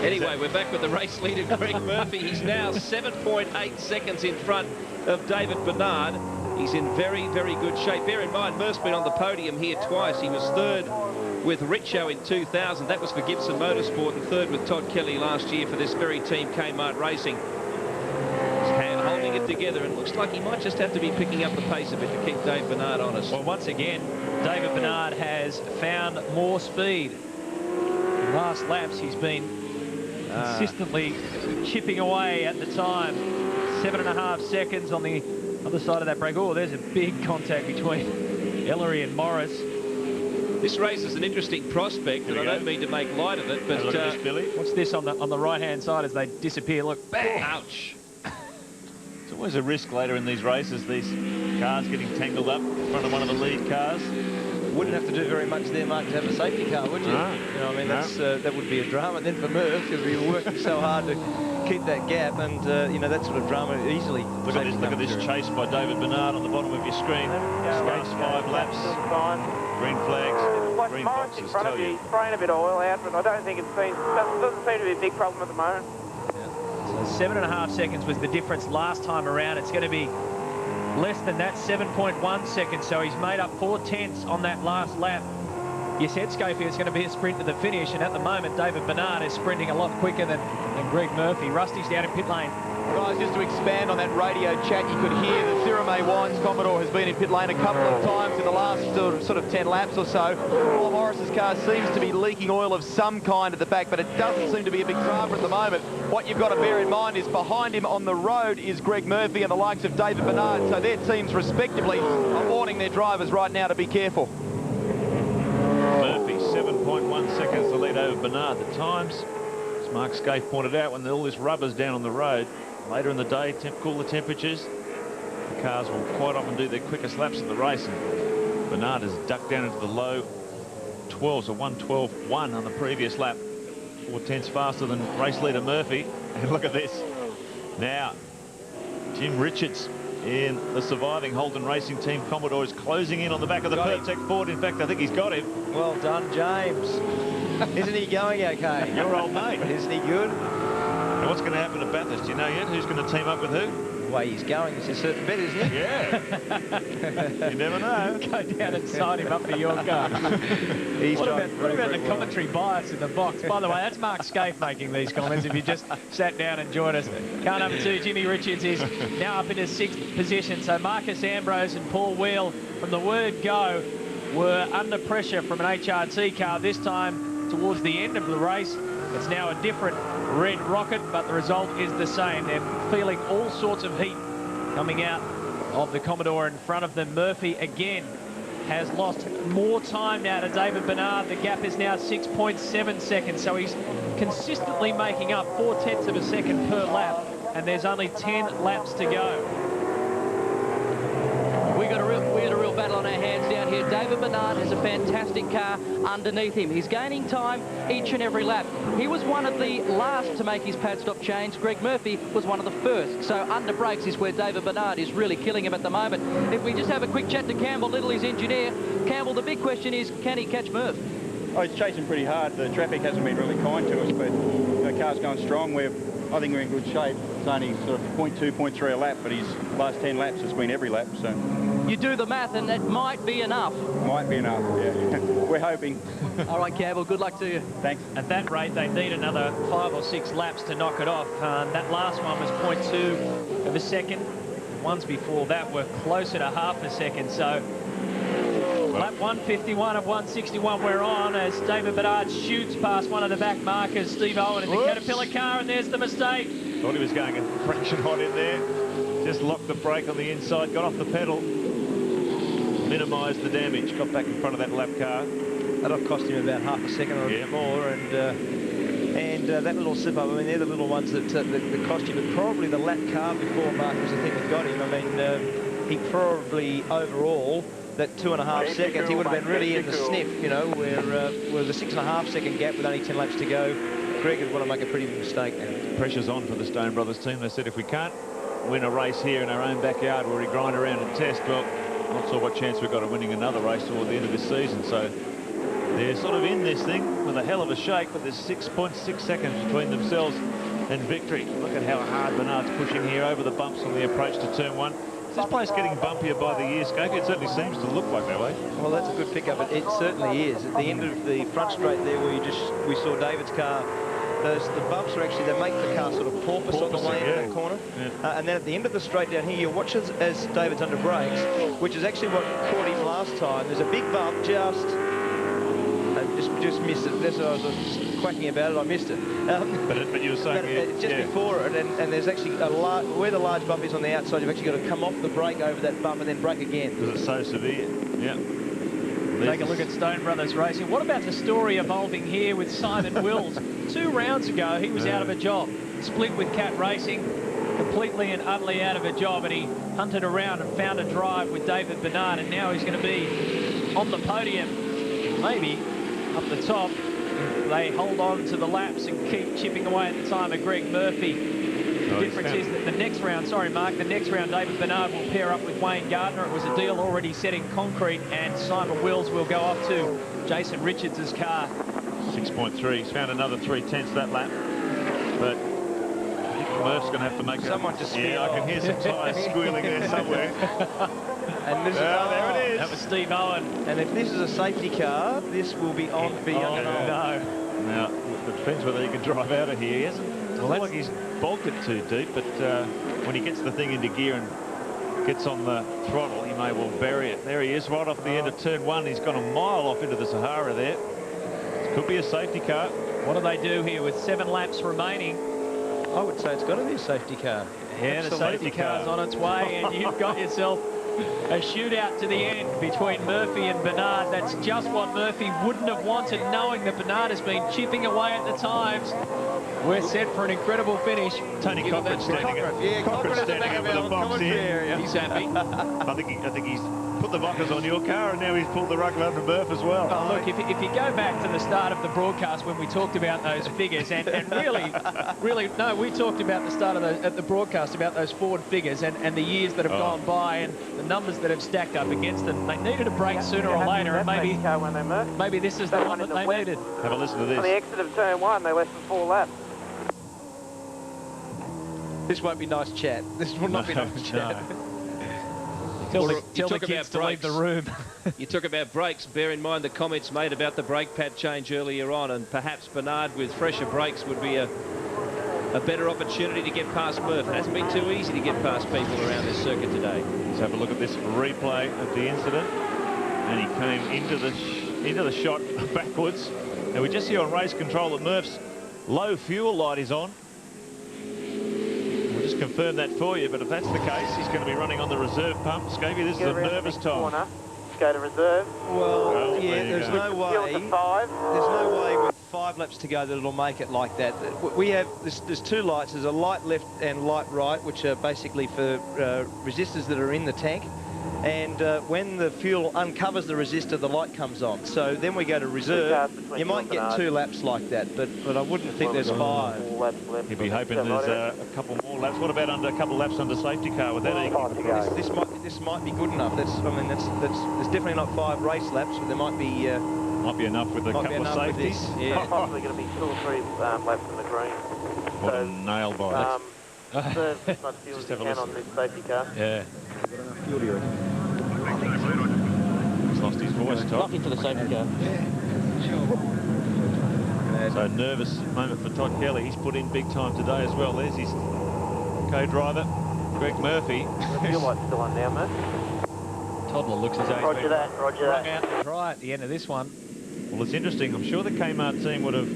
Anyway, we're back with the race leader, Greg Murphy. He's now 7.8 seconds in front of David Bernard. He's in very, very good shape. Bear in mind, Murph's been on the podium here twice. He was third with Richo in 2000. That was for Gibson Motorsport, and third with Todd Kelly last year for this very team, Kmart Racing. He's holding it together, and looks like he might just have to be picking up the pace a bit to keep Dave Bernard honest. Well, once again, David Bernard has found more speed. In last laps, he's been consistently chipping away at the time. 7.5 seconds on the other side of that break. Oh, there's a big contact between Ellery and Morris. This race is an interesting prospect, and I don't mean to make light of it, but look at this, Billy. What's this on the right-hand side as they disappear? Look, bang! Ouch! It's always a risk later in these races, these cars getting tangled up in front of one of the lead cars. Wouldn't have to do very much there, Mark, to have a safety car, would you? No. You know, I mean, that would be a drama. And then for Murph, because we were working so hard to keep that gap, and you know, that sort of drama easily. Look at this chase by David Bernard on the bottom of your screen. Last 5 laps. Green flags, green boxes tell you. Spraying a bit of oil out, but I don't think doesn't seem to be a big problem at the moment. So 7.5 seconds was the difference last time around. It's going to be less than that, 7.1 seconds. So he's made up 4/10 on that last lap. You said, Scafie, it's going to be a sprint to the finish, and at the moment, David Bernard is sprinting a lot quicker than Greg Murphy. Rusty's down in pit lane. Guys, just to expand on that radio chat, you could hear that Cyril Wines Commodore has been in pit lane a couple of times in the last sort of 10 laps or so. Paul Morris's car seems to be leaking oil of some kind at the back, but it doesn't seem to be a big drama at the moment. What you've got to bear in mind is behind him on the road is Greg Murphy and the likes of David Bernard, so their teams respectively are warning their drivers right now to be careful. Murphy, 7.1 seconds to lead over Bernard. The times, as Mark Scaife pointed out, when all this rubber's down on the road, later in the day, cooler temperatures, the cars will quite often do their quickest laps of the race. And Bernard has ducked down into the low 12s, so 1:12.1 on the previous lap. 4/10 faster than race leader Murphy. And look at this. Now, Jim Richards in the surviving Holden Racing Team Commodore is closing in on the back of the Pertec Ford. In fact, I think he's got him. Well done, James. Isn't he going okay? Your old mate. Isn't he good? And what's going to happen to Bathurst? Do you know yet? Who's going to team up with who? The way he's going is a certain bet, isn't he? Yeah. You never know. Go down and sign him up for your car. What about the commentary bias in the box? By the way, that's Mark Scaife making these comments, if you just sat down and joined us. Car number 2, Jimmy Richards, is now up in his 6th position. So Marcus Ambrose and Paul Wheel, from the word go, were under pressure from an HRT car. This time, towards the end of the race, it's now a different red rocket, but the result is the same. They're feeling all sorts of heat coming out of the Commodore in front of them. Murphy again has lost more time now to David Bernard. The gap is now 6.7 seconds, so he's consistently making up 4/10 of a second per lap, and there's only 10 laps to go. We got a real battle on our hands down here. David Bernard has a fantastic car underneath him. He's gaining time each and every lap. He was one of the last to make his pad stop change. Greg Murphy was one of the first. So under brakes is where David Bernard is really killing him at the moment. If we just have a quick chat to Campbell Little, his engineer. Campbell, the big question is, can he catch Murph? Oh, he's chasing pretty hard. The traffic hasn't been really kind to us, but the car's going strong. I think we're in good shape. It's only sort of 0.2, 0.3 a lap, but his last 10 laps has been every lap, so... You do the math, and that might be enough. Might be enough, yeah. We're hoping. All right, Campbell, good luck to you. Thanks. At that rate, they need another 5 or 6 laps to knock it off. That last one was 0.2 of a second. Ones before that were closer to half a second, so... Lap 151 of 161 we're on as David Bernard shoots past one of the back markers, Steve Owen in the Caterpillar car, and there's the mistake. Thought he was going a fraction hot in there. Just locked the brake on the inside, got off the pedal, minimised the damage, got back in front of that lap car. That'll cost him about half a second or a bit more, and that little slip up, I mean, they're the little ones that cost you, but probably the lap car before, Mark, was the thing that got him. I mean, he probably overall, that 2.5 seconds, he would have been really in the sniff, you know, where the 6.5 second gap with only 10 laps to go, Greg would want to make a pretty big mistake now. Pressure's on for the Stone Brothers team. They said if we can't win a race here in our own backyard where we grind around and test, well, not sure what chance we've got of winning another race toward the end of this season. So They're sort of in this thing with a hell of a shake, but there's 6.6 seconds between themselves and victory. Look at how hard Bernard's pushing here over the bumps on the approach to turn 1. Is this place getting bumpier by the year, Skate? It certainly seems to look like that way. Well, that's a good pickup. It certainly is. At the end of the front straight there, where we saw David's car, the bumps are actually, they make the car sort of porpoise on the way into that corner. Yeah. And then at the end of the straight down here, you watch as David's under brakes, which is actually what caught him last time. There's a big bump just missed it. That's what I was quacking about it. I missed it. But you were saying just before it, and there's actually where the large bump is on the outside. You've actually got to come off the brake over that bump and then brake again. Because it's so severe. Yeah. Take a look at Stone Brothers Racing. What about the story evolving here with Simon Wills? 2 rounds ago, he was out of a job. Split with Cat Racing, completely and utterly out of a job, and he hunted around and found a drive with David Bernard, and now he's going to be on the podium, maybe up the top. They hold on to the laps and keep chipping away at the time of Greg Murphy. The difference is that the next round, sorry Mark, the next round David Bernard will pair up with Wayne Gardner. It was a deal already set in concrete, and Simon Wills will go off to Jason Richards' car. 6.3. He's found another 3/10 that lap. But I think Murph's going to have to make someone to spin. Yeah, I can hear some tyres squealing there somewhere. And this there it is. That was Steve Owen. And if this is a safety car, this will be on beyond. No. Now, it depends whether he can drive out of here. He hasn't. Well, like he's bulked it too deep, but when he gets the thing into gear and gets on the throttle, he may well bury it. There he is, right off the end of turn 1. He's gone a mile off into the Sahara there. This could be a safety car. What do they do here with 7 laps remaining? I would say it's got to be a safety car. Yeah, the safety car's on its way, and you've got yourself a shootout to the end between Murphy and Bernard. That's just what Murphy wouldn't have wanted, knowing that Bernard has been chipping away at the times. We're set for an incredible finish. Tony Cochran standing over the box here. He's happy. I think he's put the blockers on your car, and now he's pulled the rug under Murph as well. Oh, look, if you go back to the start of the broadcast when we talked about those figures, and really, no, we talked about the start of at the broadcast about those Ford figures and the years that have gone by and the numbers that have stacked up against them. They needed a break sooner or later, and maybe this is the one that they needed. Have a listen to this. On the exit of turn 1, they left for 4 laps. This won't be nice chat. This will not be nice chat. Tell the kids to leave the room. You talk about brakes. Bear in mind the comments made about the brake pad change earlier on, and perhaps Bernard with fresher brakes would be a better opportunity to get past Murph. It hasn't been too easy to get past people around this circuit today. Let's have a look at this replay of the incident. And he came into the shot backwards. And we just see on race control that Murph's low fuel light is on. We'll just confirm that for you, but if that's the case, he's going to be running on the reserve pump. Scavy, this is a nervous time. Go to reserve. Well, yeah, there's no way. There's no way with 5 laps to go that it'll make it like that. We have there's 2 lights. There's a light left and light right, which are basically for resistors that are in the tank. And when the fuel uncovers the resistor, the light comes on. So then we go to reserve. You might get 2 laps like that, but I wouldn't think there's 5. He'd be hoping there's a couple more laps. What about a couple of laps under safety car with that? This might be good enough. That's there's definitely not 5 race laps, but there might be enough with a couple of safeties. Yeah, possibly going to be 2 or 3 laps in the green. What a nail biter. Serve as much fuel as you can on this safety car. Yeah. He's lost his voice, Todd. Lucky for the safety car. Yeah, sure. So nervous moment for Todd Kelly. He's put in big time today as well. There's his co-driver, Greg Murphy. The fuel light's still on now, mate. Toddler looks as though he's Roger that. out to dry at the end of this one. Well, it's interesting. I'm sure the Kmart team would have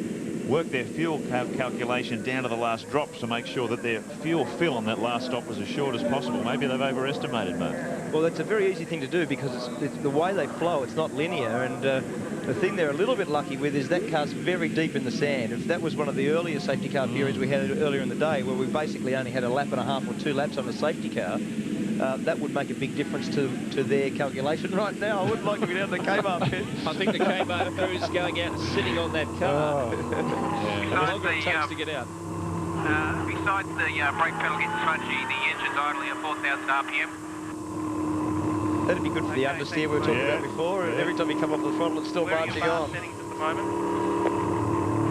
worked their fuel calculation down to the last drop to make sure that their fuel fill on that last stop was as short as possible. Maybe they've overestimated, Mark. Well, that's a very easy thing to do because it's the way they flow. It's not linear, and the thing they're a little bit lucky with is that car's very deep in the sand. If that was one of the earlier safety car periods we had earlier in the day, where we basically only had a lap and a half or 2 laps on a safety car, that would make a big difference to their calculation. Right now, I wouldn't like to be down the Kmart pit. I think the Kmart crew is going out and sitting on that car. How long it takes to get out? Besides the brake pedal getting spongy, the engine's idling at 4,000 RPM. That'd be good for the understeer we were talking about before. And every time you come off the throttle, it's still marching on. Settings at the moment.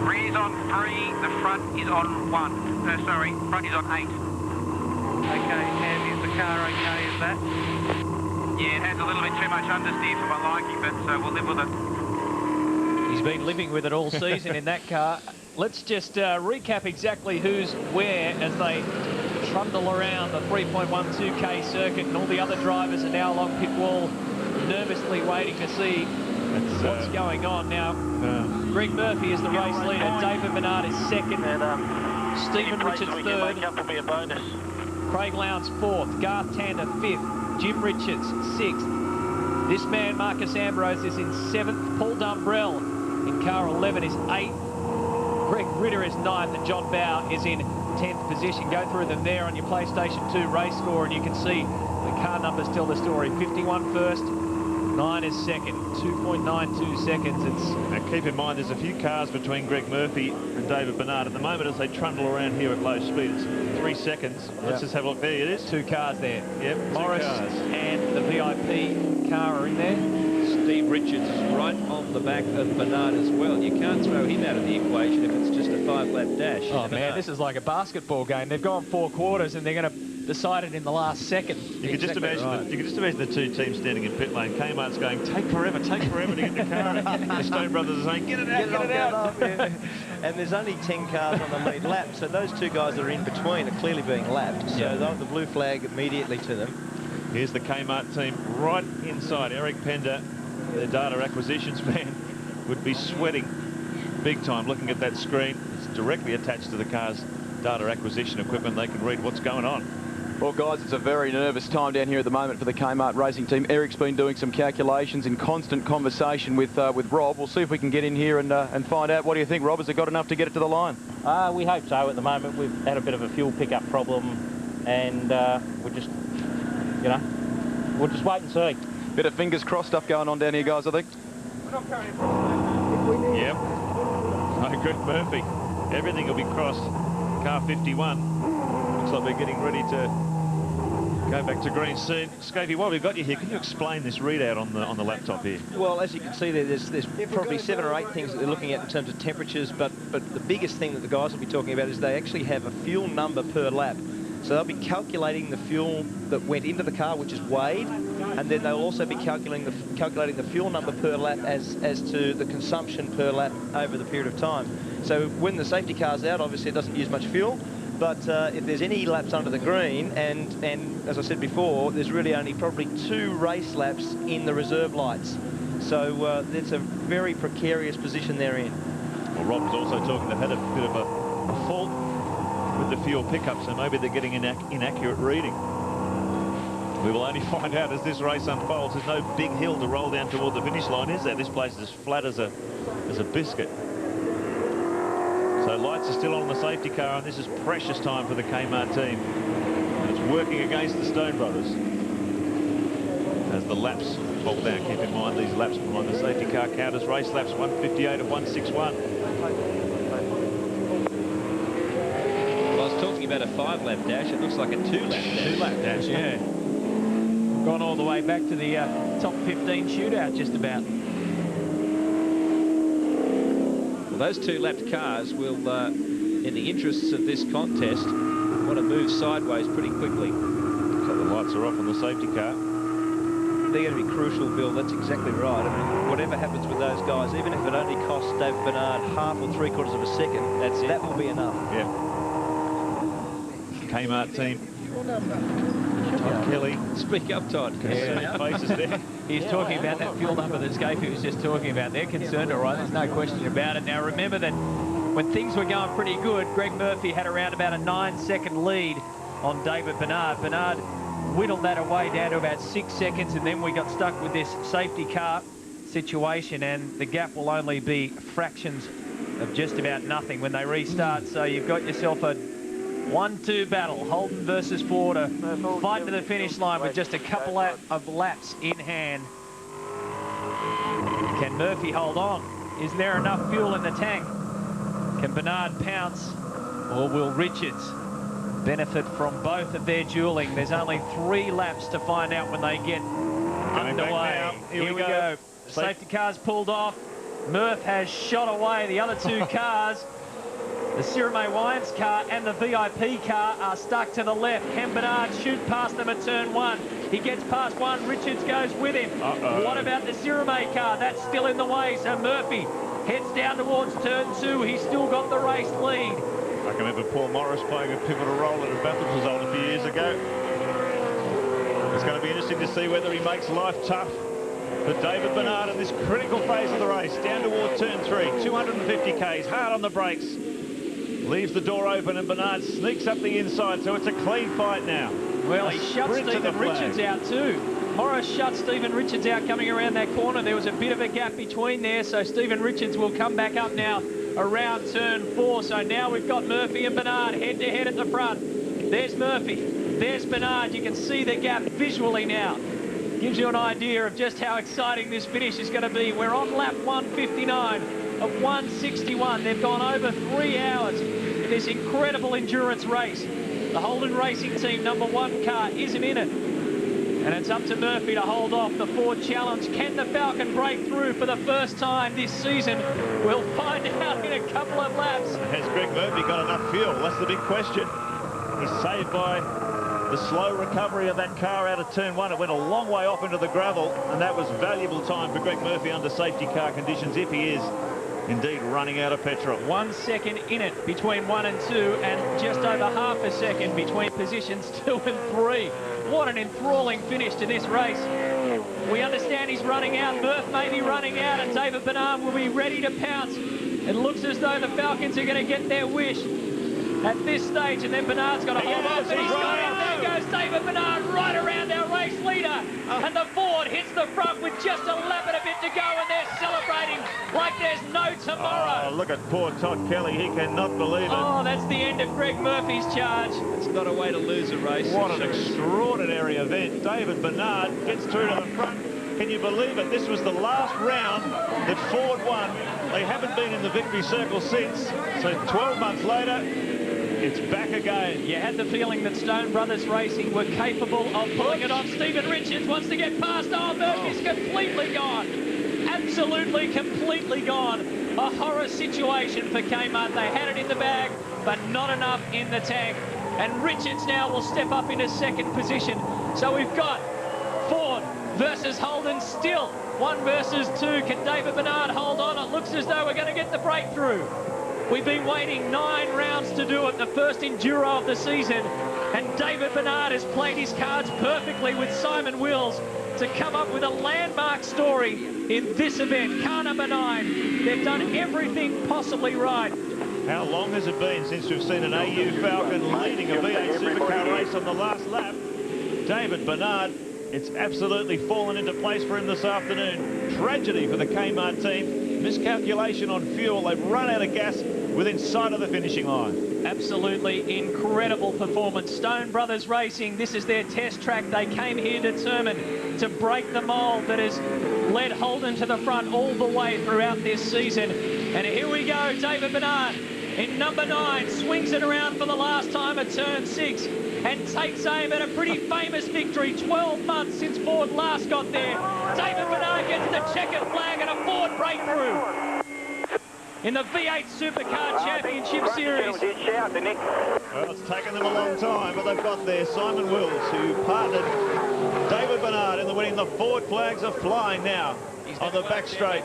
Rear's on 3, the front is on 1. No, sorry, front is on 8. Okay, and is the car okay, is that? Yeah, it has a little bit too much understeer for my liking, but we'll live with it. He's been living with it all season in that car. Let's just recap exactly who's where as they trundle around the 3.12k circuit, and all the other drivers are now along pit wall, nervously waiting to see what's going on. Now, Greg Murphy is the race leader. David Bernard is second. Stephen Richards third. Craig Lowndes fourth. Garth Tander fifth. Jim Richards sixth. This man, Marcus Ambrose, is in seventh. Paul Dumbrell in car 11 is eighth. Greg Ritter is ninth, and John Bowe is in 10th position. Go through them there on your PlayStation 2 race score, and you can see the car numbers tell the story. 51 first, 9 is second, 2.92 seconds. Now keep in mind there's a few cars between Greg Murphy and David Bernard at the moment as they trundle around here at low speed. It's 3 seconds. Let's just have a look. There it is. 2 cars there. Yep, Morris and the VIP car are in there. Steve Richards is right on the back of Bernard as well. You can't throw him out of the equation if it's just a 5-lap dash. Oh man, this is like a basketball game. They've gone 4 quarters and they're going to decide it in the last second. You can just imagine you can just imagine the 2 teams standing in pit lane. Kmart's going, take forever to get in the car. The Stone Brothers are saying, get it out. Yeah. And there's only 10 cars on the lead lap, so those 2 guys that are in between are clearly being lapped. So they'll have the blue flag immediately to them. Here's the Kmart team right inside. Eric Pender, their data acquisitions man, would be sweating big time looking at that screen. It's directly attached to the car's data acquisition equipment. They can read what's going on. Well, guys, it's a very nervous time down here at the moment for the Kmart racing team. Eric's been doing some calculations in constant conversation with Rob. We'll see if we can get in here and find out. What do you think, Rob? Has it got enough to get it to the line? We hope so. At the moment, we've had a bit of a fuel pickup problem, and we'll just wait and see. Bit of fingers crossed stuff going on down here, guys, I think. Yep. No, Greg Murphy. Everything will be crossed. Car 51. Looks like they're getting ready to go back to green soon. Scapey, while we've got you here, can you explain this readout on the laptop here? Well, as you can see there, there's probably 7 or 8 things that they're looking at in terms of temperatures, but the biggest thing that the guys will be talking about is they actually have a fuel number per lap. So they'll be calculating the fuel that went into the car, which is weighed, and then they'll also be calculating the fuel number per lap as to the consumption per lap over the period of time. So when the safety car's out, obviously it doesn't use much fuel, but if there's any laps under the green, and as I said before, there's really only probably 2 race laps in the reserve lights. So it's a very precarious position they're in. Well, Rob was also talking, they've had a bit of a fault with the fuel pickup, so maybe they're getting an inaccurate reading. We will only find out as this race unfolds. There's no big hill to roll down toward the finish line, is there? This place is as flat as a biscuit. So lights are still on the safety car, and this is precious time for the Kmart team. And it's working against the Stone Brothers. As the laps fall down, keep in mind these laps behind the safety car count as race laps 158 of 161. Well, I was talking about a 5-lap dash. It looks like a 2-lap dash. 2-lap dash, yeah. Gone all the way back to the top 15 shootout, just about. Well, those 2-lapped cars will, in the interests of this contest, want to move sideways pretty quickly. So the lights are off on the safety car. They're going to be crucial, Bill. That's exactly right. I mean, whatever happens with those guys, even if it only costs David Bernard half or 3/4 of a second, that will be enough. Yeah. Kmart team. Todd Kelly. Speak up, Todd. Faces there. He's talking about that fuel number that Scapey was just talking about. They're concerned, all right. There's no question about it. Now, remember that when things were going pretty good, Greg Murphy had around about a 9-second lead on David Bernard. Bernard whittled that away down to about 6 seconds, and then we got stuck with this safety car situation, and the gap will only be fractions of just about nothing when they restart. So you've got yourself a 1-2 battle, Holden versus Ford, to fight to the finish line with just a couple of laps in hand. Can Murphy hold on? Is there enough fuel in the tank? Can Bernard pounce, or will Richards benefit from both of their dueling? There's only 3 laps to find out when they get underway. Here we go. Safety car's pulled off. Murph has shot away the other two cars. The Sirame Wines car and the VIP car are stuck to the left. Cam Bernard shoot past them at turn 1. He gets past one. Richards goes with him. What about the Sirame car? That's still in the way. So Murphy heads down towards turn 2. He's still got the race lead. I can remember Paul Morris playing a pivotal role at a Bathurst result a few years ago. It's going to be interesting to see whether he makes life tough for David Bernard in this critical phase of the race. Down toward turn 3, 250 k's, hard on the brakes. Leaves the door open and Bernard sneaks up the inside, so it's a clean fight now. Well, he shuts Stephen Richards out too. Morris shut Stephen Richards out coming around that corner. There was a bit of a gap between there, so Stephen Richards will come back up now around turn 4. So now we've got Murphy and Bernard head-to-head at the front. There's Murphy. There's Bernard. You can see the gap visually now. Gives you an idea of just how exciting this finish is going to be. We're on lap 159 of 161. They've gone over 3 hours in this incredible endurance race. The Holden Racing Team #1 car isn't in it. And it's up to Murphy to hold off the Ford Challenge. Can the Falcon break through for the first time this season? We'll find out in a couple of laps. Has Greg Murphy got enough fuel? That's the big question. He's saved by the slow recovery of that car out of turn 1. It went a long way off into the gravel, and that was valuable time for Greg Murphy under safety car conditions, if he is indeed running out of petrol. 1 second in it between 1 and 2, and just over half a second between positions 2 and 3. What an enthralling finish to this race. We understand he's running out. Murph may be running out, and David Bernard will be ready to pounce. It looks as though the Falcons are going to get their wish at this stage, and then Bernard's got to hold off, and he's got it. There goes David Bernard right around our race leader, and the Ford hits the front with just a lap and a bit to go, and they're celebrating like there's no tomorrow. Oh, look at poor Todd Kelly. He cannot believe it. Oh, that's the end of Greg Murphy's charge. It's not a way to lose a race. What an extraordinary event. David Bernard gets through to the front. Can you believe it? This was the last round that Ford won. They haven't been in the victory circle since. So 12 months later, it's back again. You had the feeling that Stone Brothers Racing were capable of pulling it off. Stephen Richards wants to get past. Oh, Murphy's completely gone. Absolutely, completely gone. A horror situation for Kmart. They had it in the bag, but not enough in the tank. And Richards now will step up into second position. So we've got Ford versus Holden still. 1 versus 2. Can David Bernard hold on? It looks as though we're going to get the breakthrough. We've been waiting 9 rounds to do it, the first enduro of the season. And David Bernard has played his cards perfectly with Simon Wills to come up with a landmark story in this event. Car number 9. They've done everything possibly right. How long has it been since we've seen an AU Falcon leading a V8 Supercar race on the last lap? David Bernard, it's absolutely fallen into place for him this afternoon. Tragedy for the Kmart team. Miscalculation on fuel. They've run out of gas within sight of the finishing line. Absolutely incredible performance. Stone Brothers Racing, this is their test track. They came here determined to break the mould that has led Holden to the front all the way throughout this season. And here we go, David Bernard in number 9, swings it around for the last time at turn 6 and takes aim at a pretty famous victory. 12 months since Ford last got there. David Bernard gets the checkered flag and a Ford breakthrough in the V8 Supercar Championship Series. Well, it's taken them a long time, but they've got there. Simon Wills, who partnered David Bernard in the winning. The Ford flags are flying now on the back straight.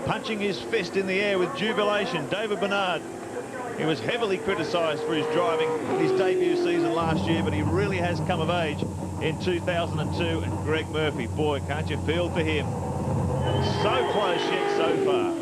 Punching his fist in the air with jubilation. David Bernard, he was heavily criticised for his driving in his debut season last year, but he really has come of age in 2002. And Greg Murphy, boy, can't you feel for him? So close yet so far.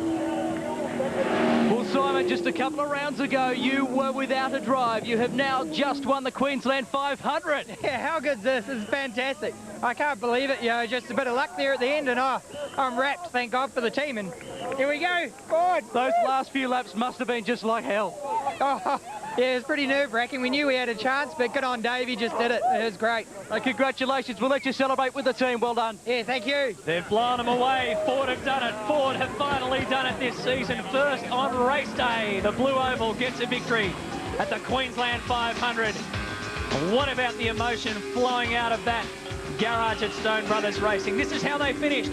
Well, Simon, just a couple of rounds ago, you were without a drive. You have now just won the Queensland 500. Yeah, how good's this? This is fantastic. I can't believe it, just a bit of luck there at the end, and I'm wrapped, thank God for the team, and here we go, forward. Those last few laps must have been just like hell. Oh, yeah, it was pretty nerve-wracking. We knew we had a chance, but good on Dave, he just did it. It was great. Congratulations, we'll let you celebrate with the team. Well done. Yeah, thank you. They've blown them away. Ford have done it. Ford have finally done it this season. First on race day, the Blue Oval gets a victory at the Queensland 500. What about the emotion flowing out of that garage at Stone Brothers Racing. This is how they finished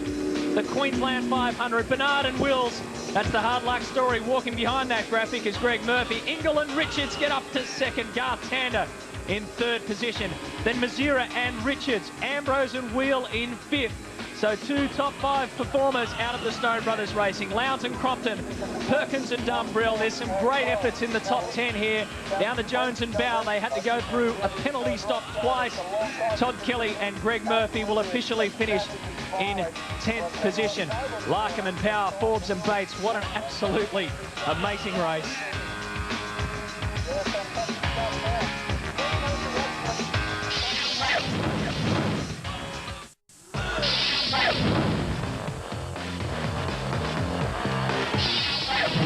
the Queensland 500. Bernard and Wills, that's the hard luck story. Walking behind that graphic is Greg Murphy. Ingle and Richards get up to second. Garth Tander in third position. Then Mazira and Richards. Ambrose and Wheel in fifth. So 2 top 5 performers out of the Stone Brothers Racing. Lowndes and Crompton, Perkins and Dumbrill. There's some great efforts in the top 10 here. Down to Jones and Bow. They had to go through a penalty stop twice. Todd Kelly and Greg Murphy will officially finish in 10th position. Larkham and Power, Forbes and Bates. What an absolutely amazing race.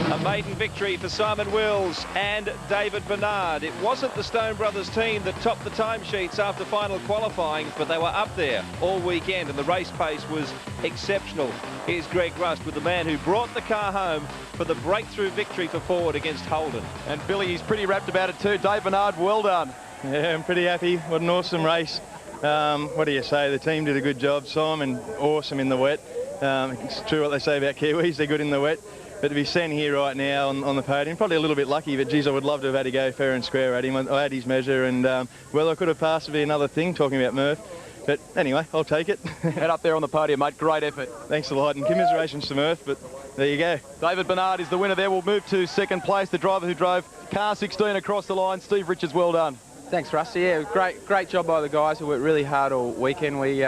A maiden victory for Simon Wills and David Bernard. It wasn't the Stone Brothers team that topped the timesheets after final qualifying, but they were up there all weekend and the race pace was exceptional. Here's Greg Rust with the man who brought the car home for the breakthrough victory for Ford against Holden. And Billy, he's pretty wrapped about it too. Dave Bernard, well done. Yeah, I'm pretty happy. What an awesome race. What do you say? The team did a good job. Simon, awesome in the wet. It's true what they say about Kiwis, they're good in the wet. But to be sent here right now on the podium, probably a little bit lucky, but geez, I would love to have had to go fair and square at him. I had his measure, and well, I could have passed to be another thing, talking about Murph. But anyway, I'll take it. Head up there on the podium, mate. Great effort. Thanks a lot, and commiserations to Murph, but there you go. David Bernard is the winner there. We'll move to second place. The driver who drove car 16 across the line, Steve Richards, well done. Thanks, Rusty. Yeah, great job by the guys who worked really hard all weekend. We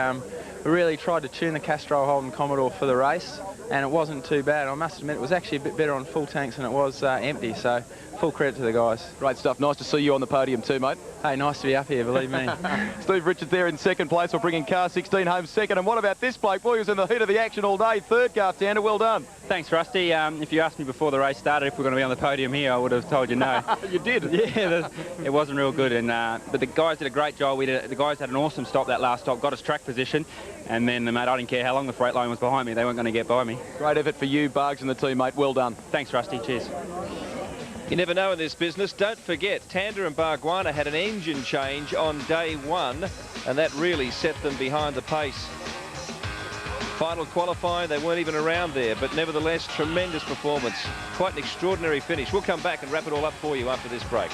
really tried to tune the Castrol Holden Commodore for the race, and it wasn't too bad. I must admit, it was actually a bit better on full tanks than it was empty, so full credit to the guys. Great stuff. Nice to see you on the podium too, mate. Hey, nice to be up here, believe me. Steve Richards there in second place. We're bringing car 16 home second. And what about this bloke? Boy, he was in the heat of the action all day. Third, Garth Tander. Well done. Thanks, Rusty. If you asked me before the race started if we're going to be on the podium here, I would have told you no. You did? Yeah, it wasn't real good. But the guys did a great job. The guys had an awesome stop that last stop, got us track position. And then, mate, I didn't care how long the freight line was behind me. They weren't going to get by me. Great effort for you, Bargs, and the team, mate. Well done. Thanks, Rusty. Cheers. You never know in this business. Don't forget, Tander and Bargwana had an engine change on day one, and that really set them behind the pace. Final qualifying, they weren't even around there, but nevertheless, tremendous performance. Quite an extraordinary finish. We'll come back and wrap it all up for you after this break.